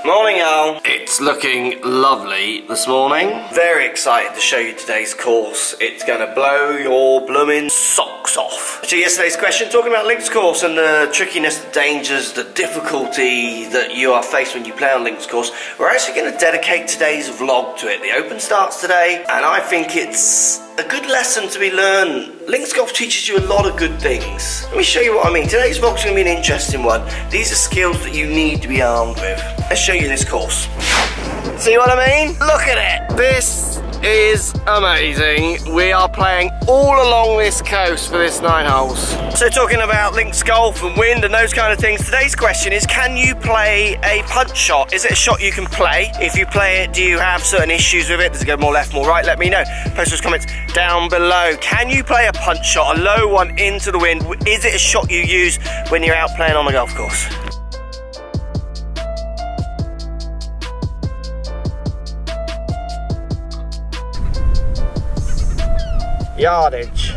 Morning, y'all. It's looking lovely this morning. Very excited to show you today's course. It's gonna blow your blooming socks off. So yesterday's question, talking about links course and the trickiness, the dangers, the difficulty that you are faced when you play on links course. We're actually gonna dedicate today's vlog to it. The Open starts today, and I think it's a good lesson to be learned. Links golf teaches you a lot of good things. Let me show you what I mean. Today's vlog's gonna be an interesting one. These are skills that you need to be armed with. Let's show you this course. See what I mean? Look at it. This is amazing. We are playing all along this coast for this 9 holes. So talking about links golf and wind and those kind of things, today's question is, can you play a punch shot? Is it a shot you can play? If you play it, do you have certain issues with it? Does it go more left, more right? Let me know. Post those comments down below. Can you play a punch shot, a low one into the wind? Is it a shot you use when you're out playing on the golf course? Yardage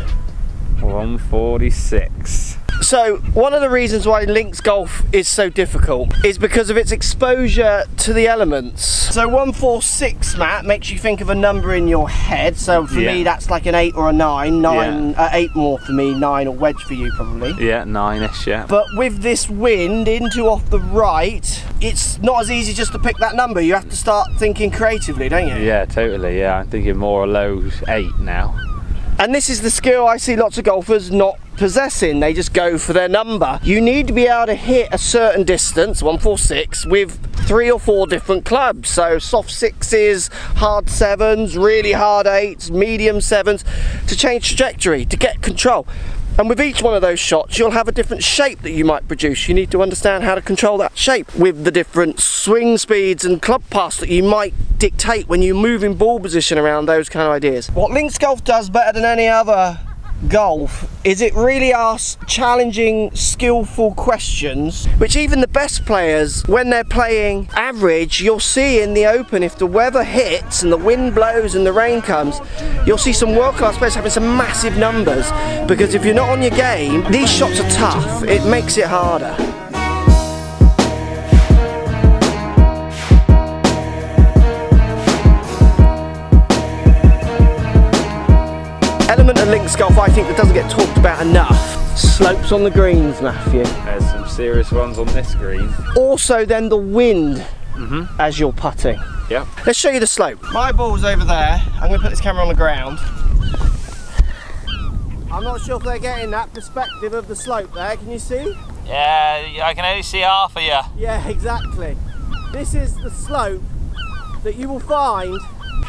146. So one of the reasons why links golf is so difficult is because of its exposure to the elements. So 146, Matt, makes you think of a number in your head. So for me that's like an 8 or a 9. 8 more for me, 9 or wedge for you probably. Yeah, 9ish, yeah. But with this wind into off the right, it's not as easy just to pick that number. You have to start thinking creatively, don't you? Yeah, totally, yeah. I'm thinking more a low 8 now. And this is the skill I see lots of golfers not possessing. They just go for their number. You need to be able to hit a certain distance, 146, with 3 or 4 different clubs. So soft 6s, hard 7s, really hard 8s, medium 7s, to change trajectory, to get control. And with each one of those shots, you'll have a different shape that you might produce. You need to understand how to control that shape with the different swing speeds and club paths that you might dictate when you move in ball position around those kind of ideas. What links golf does better than any other golf is it really asks challenging, skillful questions, which even the best players, when they're playing average, you'll see in the Open, if the weather hits and the wind blows and the rain comes, you'll see some world-class players having some massive numbers, because if you're not on your game, these shots are tough. It makes it harder. Element of links golf I think that doesn't get talked about enough. Slopes on the greens, Matthew. There's some serious ones on this green. Also then the wind as you're putting. Yep. Let's show you the slope. My ball's over there. I'm going to put this camera on the ground. I'm not sure if they're getting that perspective of the slope there. Can you see? Yeah, I can only see half of you. Yeah, exactly. This is the slope that you will find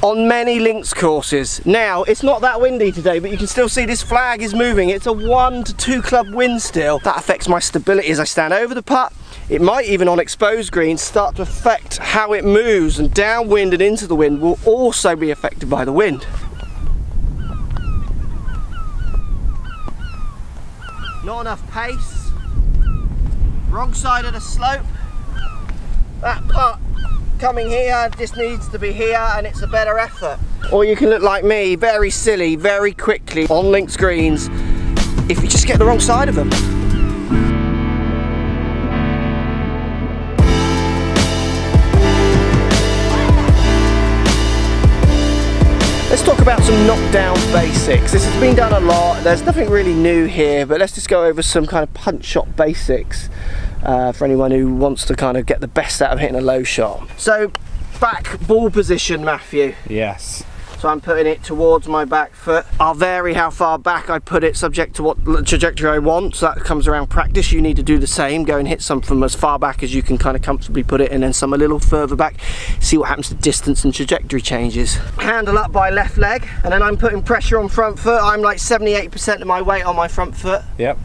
on many links courses. Now, it's not that windy today, but you can still see this flag is moving. It's a 1 to 2 club wind still. That affects my stability as I stand over the putt. It might even on exposed greens start to affect how it moves, and downwind and into the wind will also be affected by the wind. Not enough pace. Wrong side of the slope. That putt coming here just needs to be here, and it's a better effort. Or you can look like me, very silly, very quickly on links greens if you just get the wrong side of them. Let's talk about some knockdown basics. This has been done a lot. There's nothing really new here, but let's just go over some kind of punch shot basics for anyone who wants to kind of get the best out of hitting a low shot. So, back ball position, Matthew. Yes. So I'm putting it towards my back foot. I'll vary how far back I put it subject to what trajectory I want. So that comes around practice. You need to do the same. Go and hit some from as far back as you can kind of comfortably put it, and then some a little further back. See what happens to distance and trajectory changes. Handle up by left leg, and then I'm putting pressure on front foot. I'm like 78% of my weight on my front foot. Yep.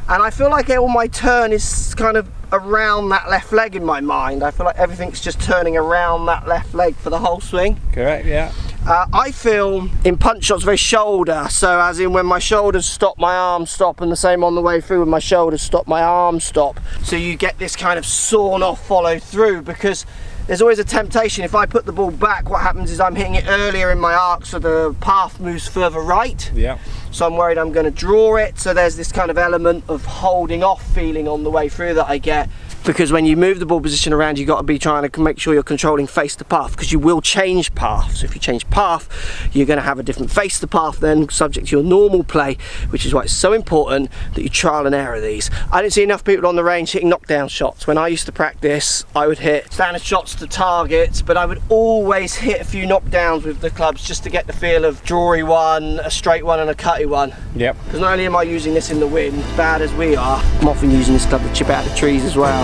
And I feel like all my turn is kind of around that left leg in my mind. I feel like everything's just turning around that left leg for the whole swing. Correct, yeah. I feel in punch shots very shoulder, so as in when my shoulders stop, my arms stop, and the same on the way through, when my shoulders stop, my arms stop. So you get this kind of sawn off follow through, because there's always a temptation. If I put the ball back, what happens is I'm hitting it earlier in my arc, so the path moves further right. Yeah. So I'm worried I'm going to draw it, so there's this kind of element of holding off feeling on the way through that I get. because when you move the ball position around, you've got to be trying to make sure you're controlling face to path, because you will change path. So if you change path, you're going to have a different face to path then, subject to your normal play, which is why it's so important that you trial and error these. I didn't see enough people on the range hitting knockdown shots. When I used to practice, I would hit standard shots to targets, but I would always hit a few knockdowns with the clubs just to get the feel of drawy one, a straight one and a cutty one. Yep. Because not only am I using this in the wind, as bad as we are, I'm often using this club to chip out the trees as well.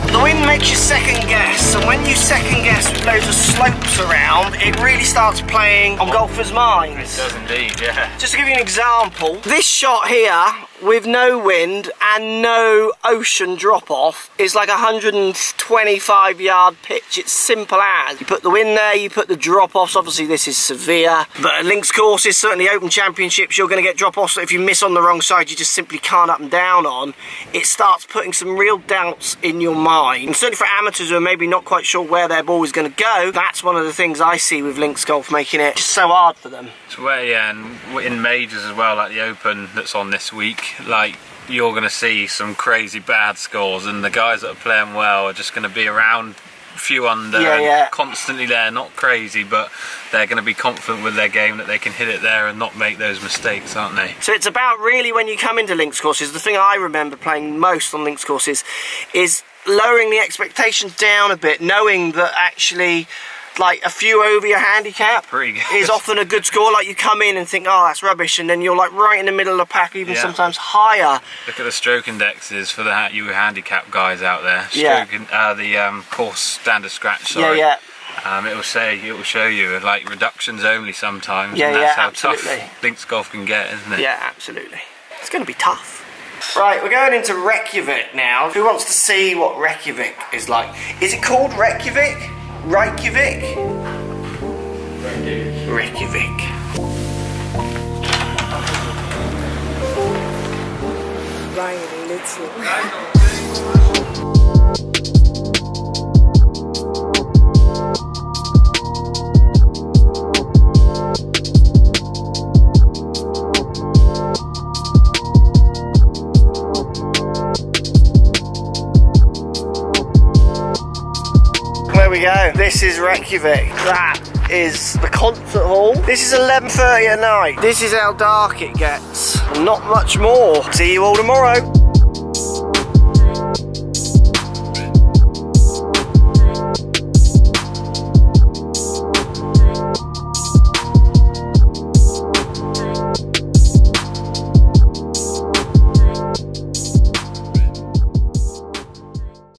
The wind makes you second guess, and when you second guess with loads of slopes around, it really starts playing on golfers' minds. It does indeed, yeah. Just to give you an example, this shot here with no wind and no ocean drop off is like a 125-yard pitch. It's simple as. You put the wind there, you put the drop offs. Obviously this is severe, but at links courses, certainly Open Championships, you're going to get drop offs that if you miss on the wrong side, you just simply can't up and down on. It starts putting some real doubts in your mind. And certainly for amateurs who are maybe not quite sure where their ball is going to go, that's one of the things I see with links golf making it just so hard for them. It's where, yeah, and in majors as well, like the Open that's on this week, like you're going to see some crazy bad scores, and the guys that are playing well are just going to be around a few under, constantly there, not crazy, but they're going to be confident with their game that they can hit it there and not make those mistakes, aren't they? So it's about really, when you come into links courses, the thing I remember playing most on links courses is lowering the expectations down a bit, knowing that actually like a few over your handicap is often a good score. Like you come in and think, oh, that's rubbish, and then you're like right in the middle of the pack, even sometimes higher. Look at the stroke indexes for the you handicap guys out there. The course standard scratch. Sorry. It will show you like reductions only sometimes. And that's how tough links golf can get, isn't it? Yeah, absolutely. It's going to be tough. Right, we're going into Reykjavik now. Who wants to see what Reykjavik is like? Is it called Reykjavik? Reykjavik? Reykjavik. Ryan, little. There we go. This is Reykjavik. That is the concert hall. This is 11:30 at night. This is how dark it gets. Not much more. See you all tomorrow.